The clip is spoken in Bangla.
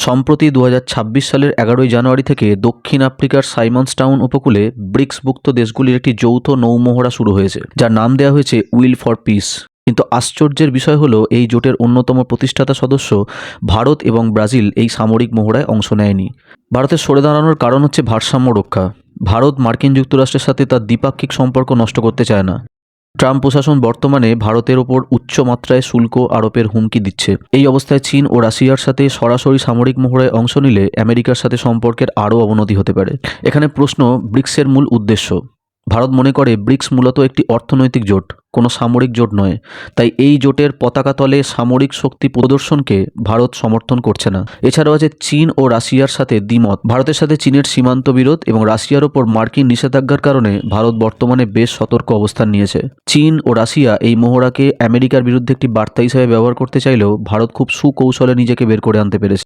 সম্প্রতি ২০২৬ সালের ১১ই জানুয়ারি থেকে দক্ষিণ আফ্রিকার সাইমন্স টাউন উপকূলে ব্রিক্সভুক্ত দেশগুলির একটি যৌথ নৌমহড়া শুরু হয়েছে, যার নাম দেওয়া হয়েছে উইল ফর পিস। কিন্তু আশ্চর্যের বিষয় হলো, এই জোটের অন্যতম প্রতিষ্ঠাতা সদস্য ভারত এবং ব্রাজিল এই সামরিক মহড়ায় অংশ নেয়নি। ভারতের সরে দাঁড়ানোর কারণ হচ্ছে ভারসাম্য রক্ষা। ভারত মার্কিন যুক্তরাষ্ট্রের সাথে তার দ্বিপাক্ষিক সম্পর্ক নষ্ট করতে চায় না। ট্রাম্প প্রশাসন বর্তমানে ভারতের ওপর উচ্চ মাত্রায় শুল্ক আরোপের হুমকি দিচ্ছে। এই অবস্থায় চীন ও রাশিয়ার সাথে সরাসরি সামরিক মহড়ায় অংশ নিলে আমেরিকার সাথে সম্পর্কের আরও অবনতি হতে পারে। এখানে প্রশ্ন, ব্রিক্সের মূল উদ্দেশ্য। ভারত মনে করে ব্রিক্স মূলত একটি অর্থনৈতিক জোট, কোনো সামরিক জোট নয়। তাই এই জোটের পতাকা তলে সামরিক শক্তি প্রদর্শনকে ভারত সমর্থন করছে না। এছাড়াও আছে চীন ও রাশিয়ার সাথে দ্বিমত। ভারতের সাথে চীনের সীমান্ত বিরোধ এবং রাশিয়ার ওপর মার্কিন নিষেধাজ্ঞার কারণে ভারত বর্তমানে বেশ সতর্ক অবস্থান নিয়েছে। চীন ও রাশিয়া এই মহড়াকে আমেরিকার বিরুদ্ধে একটি বার্তা হিসেবে ব্যবহার করতে চাইলেও ভারত খুব সুকৌশলে নিজেকে বের করে আনতে পেরেছে।